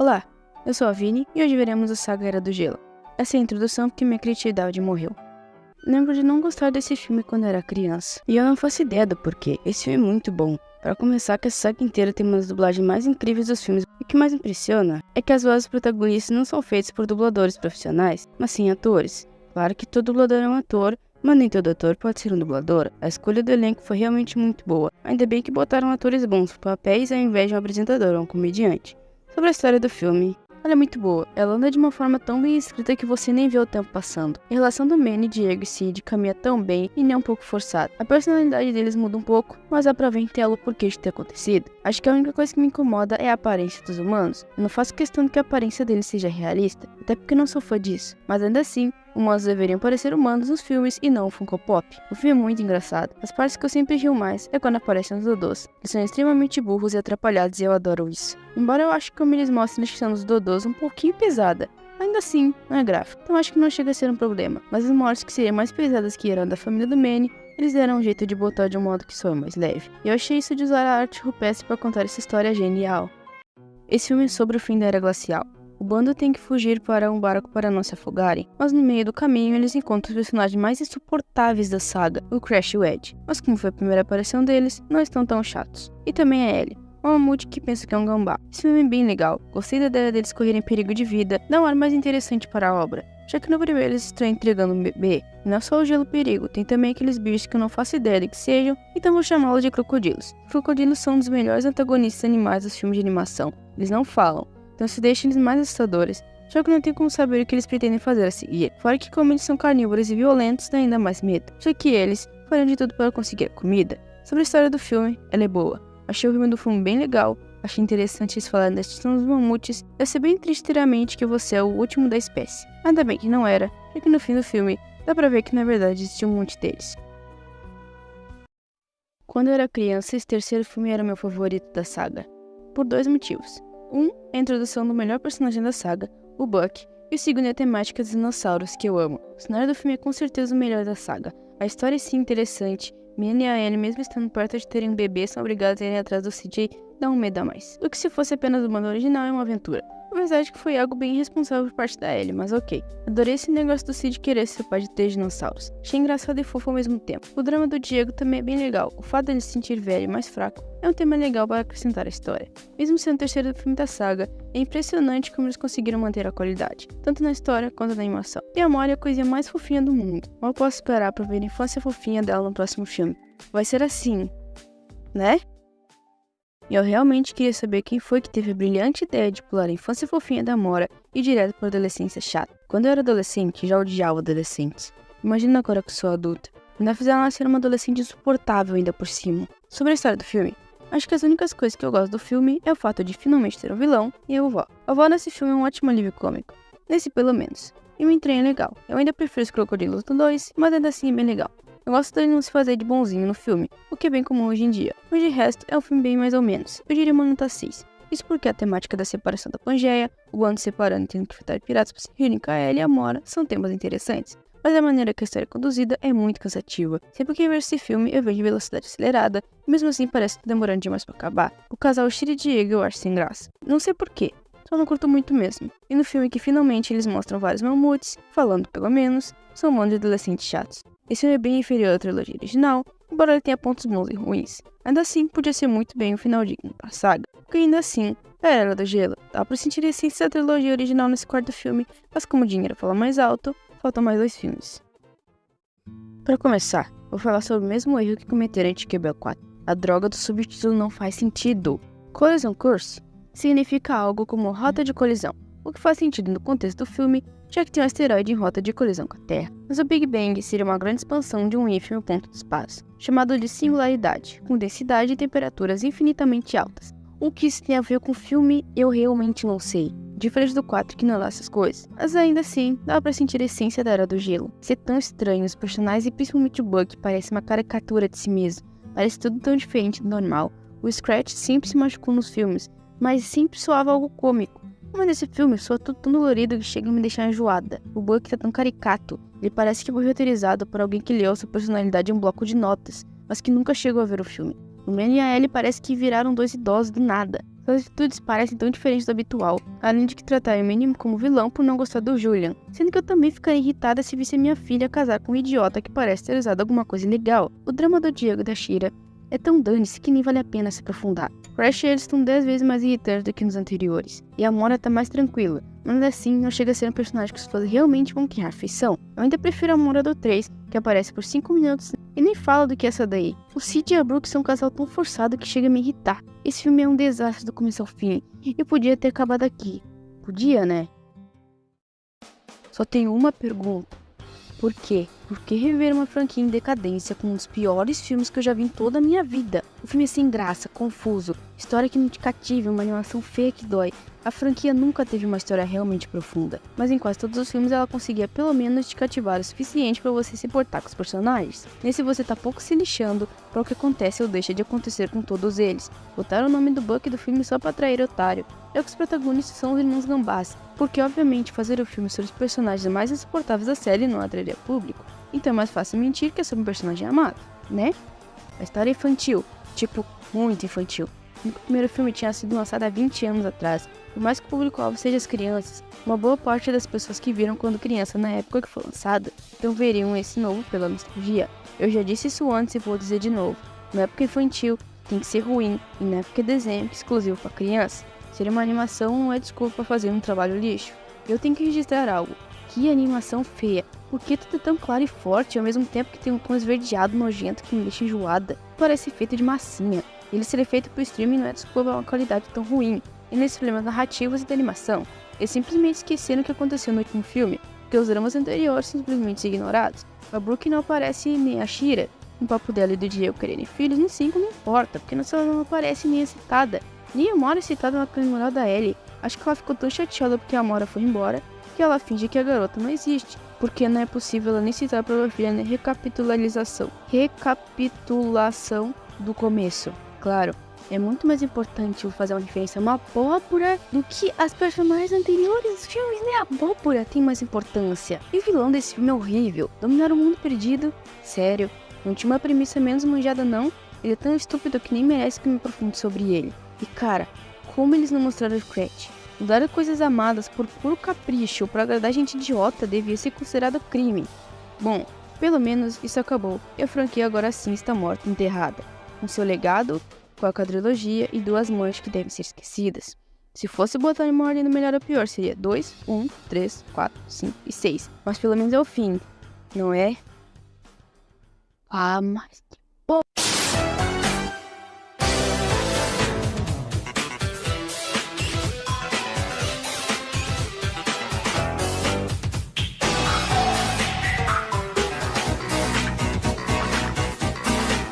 Olá, eu sou a Vini e hoje veremos a saga Era do Gelo. Essa é a introdução porque minha criatividade morreu. Lembro de não gostar desse filme quando era criança, e eu não faço ideia do porquê. Esse filme é muito bom. Para começar, que essa saga inteira tem uma das dublagens mais incríveis dos filmes. E o que mais impressiona é que as vozes protagonistas não são feitas por dubladores profissionais, mas sim atores. Claro que todo dublador é um ator, mas nem todo ator pode ser um dublador. A escolha do elenco foi realmente muito boa. Ainda bem que botaram atores bons para papéis ao invés de um apresentador ou um comediante. Sobre a história do filme, ela é muito boa. Ela anda de uma forma tão bem escrita que você nem vê o tempo passando. A relação do Manny, Diego e Sid caminha tão bem e nem um pouco forçada. A personalidade deles muda um pouco, mas dá pra ver entender o porquê de ter acontecido. Acho que a única coisa que me incomoda é a aparência dos humanos. Eu não faço questão de que a aparência deles seja realista, até porque não sou fã disso. Mas ainda assim, humanos deveriam parecer humanos nos filmes e não um Funko Pop. O filme é muito engraçado. As partes que eu sempre rio mais é quando aparecem os Dodôs. Eles são extremamente burros e atrapalhados e eu adoro isso. Embora eu acho que como eles mostram a descrição dos Dodôs um pouquinho pesada, ainda assim, não é gráfico. Então acho que não chega a ser um problema. Mas as mortes que seriam mais pesadas que eram da família do Manny, eles deram um jeito de botar de um modo que soa mais leve. E eu achei isso de usar a arte rupestre para contar essa história genial. Esse filme é sobre o fim da Era Glacial. O bando tem que fugir para um barco para não se afogarem, mas no meio do caminho eles encontram os personagens mais insuportáveis da saga, o Crash e o Ed. Mas como foi a primeira aparição deles, não estão tão chatos. E também a Ellie, uma mamute que pensa que é um gambá. Esse filme é bem legal, gostei da ideia deles correrem perigo de vida, dá um ar mais interessante para a obra, já que no primeiro eles estão entregando um bebê. E não é só o gelo perigo, tem também aqueles bichos que eu não faço ideia de que sejam, então vou chamá-los de crocodilos. Os crocodilos são um dos melhores antagonistas animais dos filmes de animação, eles não falam, então se deixa eles mais assustadores, só que não tem como saber o que eles pretendem fazer a seguir. Fora que como eles são carnívoros e violentos, dá ainda mais medo, já que eles fariam de tudo para conseguir a comida. Sobre a história do filme, ela é boa. Achei o filme do filme bem legal, achei interessante eles falarem da extinção dos mamutes. Deve ser bem triste ter a mente que você é o último da espécie. Ainda bem que não era, já que no fim do filme dá pra ver que na verdade existia um monte deles. Quando eu era criança, esse terceiro filme era o meu favorito da saga, por dois motivos. É a introdução do melhor personagem da saga, o Buck, e o segundo é a temática dos dinossauros, que eu amo. O cenário do filme é com certeza o melhor da saga. A história é sim interessante, Manny e a Ellie, mesmo estando perto de terem um bebê, são obrigados a irem atrás do CJ, dá um medo a mais. O que se fosse apenas o bando original é uma aventura. Apesar de que foi algo bem irresponsável por parte da Ellie, mas ok. Adorei esse negócio do Sid querer ser pai de 3 dinossauros. Achei engraçado e fofo ao mesmo tempo. O drama do Diego também é bem legal. O fato dele se sentir velho e mais fraco é um tema legal para acrescentar a história. Mesmo sendo o terceiro filme da saga, é impressionante como eles conseguiram manter a qualidade, tanto na história quanto na animação. E a Molly é a coisinha mais fofinha do mundo. Mal posso esperar para ver a infância fofinha dela no próximo filme. Vai ser assim, né? E eu realmente queria saber quem foi que teve a brilhante ideia de pular a infância fofinha da Mora e ir direto para a adolescência chata. Quando eu era adolescente, já odiava adolescentes. Imagina agora que eu sou adulta. Ainda fizeram ela ser uma adolescente insuportável ainda por cima. Sobre a história do filme, acho que as únicas coisas que eu gosto do filme é o fato de finalmente ter um vilão e a vovó. A vovó nesse filme é um ótimo alívio cômico. Nesse pelo menos. E o trem é legal. Eu ainda prefiro os crocodilos do 2, mas ainda assim é bem legal. Eu gosto dele não se fazer de bonzinho no filme, o que é bem comum hoje em dia. Mas de resto, é um filme bem mais ou menos. Eu diria uma nota 6. Isso porque a temática da separação da Pangeia, o bando separando e tendo que enfrentar piratas para se reunir com a Ellie e a Mora são temas interessantes. Mas a maneira que a história é conduzida é muito cansativa. Sempre que eu vejo esse filme, eu vejo velocidade acelerada, e mesmo assim parece que tá demorando demais pra acabar. O casal Shiri e Diego eu acho sem graça. Não sei porquê, só não curto muito mesmo. E no filme que finalmente eles mostram vários mamutes, falando pelo menos, são um monte de adolescentes chatos. Esse filme é bem inferior à trilogia original, embora ele tenha pontos bons e ruins. Ainda assim, podia ser muito bem um final digno para a saga, porque ainda assim, a Era do Gelo, dá pra sentir a essência da trilogia original nesse quarto filme, mas como o dinheiro fala mais alto, faltam mais 2 filmes. Para começar, vou falar sobre o mesmo erro que cometeram em Tinker Bell 4. A droga do subtítulo não faz sentido. Collision Course significa algo como rota de colisão, o que faz sentido no contexto do filme, já que tem um asteroide em rota de colisão com a Terra. Mas o Big Bang seria uma grande expansão de um ínfimo ponto do espaço, chamado de singularidade, com densidade e temperaturas infinitamente altas. O que isso tem a ver com o filme, eu realmente não sei. Diferente do 4 que não dá essas coisas, mas ainda assim, dá pra sentir a essência da Era do Gelo. Ser tão estranho, os personagens e principalmente o Buck parece uma caricatura de si mesmo, parece tudo tão diferente do normal. O Scratch sempre se machucou nos filmes, mas sempre soava algo cômico. Mas nesse filme soa tudo tão dolorido que chega a me deixar enjoada. O Buck tá tão caricato, ele parece que foi roteirizado por alguém que leu sua personalidade em um bloco de notas, mas que nunca chegou a ver o filme. O Manny e a Ellie parece que viraram 2 idosos do nada. Suas atitudes parecem tão diferentes do habitual, além de que tratarem o mínimo como vilão por não gostar do Julian, sendo que eu também ficaria irritada se visse minha filha casar com um idiota que parece ter usado alguma coisa ilegal. O drama do Diego e da Shira é tão dane-se que nem vale a pena se aprofundar. Crash e eles estão 10 vezes mais irritantes do que nos anteriores, e a Mora tá mais tranquila, mas ainda assim não chega a ser um personagem que os fãs realmente vão criar afeição. Eu ainda prefiro a Mora do 3, que aparece por 5 minutos e nem fala do que essa daí. O Sid e a Brooke são um casal tão forçado que chega a me irritar. Esse filme é um desastre do começo ao fim, e podia ter acabado aqui. Podia, né? Só tenho uma pergunta. Por quê? Por que reviver uma franquia em decadência com um dos piores filmes que eu já vi em toda a minha vida? O filme é sem graça, confuso, história que não te cativa, uma animação feia que dói. A franquia nunca teve uma história realmente profunda, mas em quase todos os filmes ela conseguia pelo menos te cativar o suficiente para você se importar com os personagens. Nesse você tá pouco se lixando para o que acontece ou deixa de acontecer com todos eles. Botaram o nome do Buck do filme só para atrair otário. É que os protagonistas são os irmãos Gambás, porque obviamente fazer o filme sobre os personagens mais insuportáveis da série não atrairia público. Então é mais fácil mentir que é sobre um personagem amado, né? A história é infantil, tipo, muito infantil. O primeiro filme tinha sido lançado há 20 anos atrás. Por mais que o público-alvo seja as crianças, uma boa parte das pessoas que viram quando criança na época que foi lançado, então veriam esse novo pela nostalgia. Eu já disse isso antes e vou dizer de novo. Na época infantil, tem que ser ruim, e na época desenho que é exclusivo para criança. Ser uma animação não é desculpa para fazer um trabalho lixo. Eu tenho que registrar algo. Que animação feia. Por que tudo é tão claro e forte ao mesmo tempo que tem um tom esverdeado nojento que me deixa enjoada? Parece feito de massinha. Ele ser feito pro streaming não é desculpa para uma qualidade tão ruim. E nesses problemas narrativos e de animação, eles simplesmente esqueceram o que aconteceu no último filme, porque os dramas anteriores são simplesmente ignorados. A Brooke não aparece nem a Shira. O papo dela e do Diego quererem filhos no 5 não importa, porque ela não aparece nem é citada. Nem a Mora é citada na moral da Ellie. Acho que ela ficou tão chateada porque a Mora foi embora, que ela finge que a garota não existe, porque não é possível ela nem citar a própria filha na recapitulação do começo. Claro, é muito mais importante eu fazer uma referência a uma abóbora do que as personagens anteriores dos filmes, né? A abóbora tem mais importância. E o vilão desse filme é horrível. Dominar o mundo perdido? Sério, não tinha uma premissa menos manjada não? Ele é tão estúpido que nem merece que eu me aprofunde sobre ele. E cara, como eles não mostraram o Crash? Mudar coisas amadas por puro capricho ou por agradar gente idiota devia ser considerado crime. Bom, pelo menos isso acabou, e a franquia agora sim está morta e enterrada, com seu legado, com a quadrilogia e 2 manchas que devem ser esquecidas. Se fosse botar em uma ordem do melhor ao pior, seria 2, 1, 3, 4, 5 e 6. Mas pelo menos é o fim, não é? Ah, mas que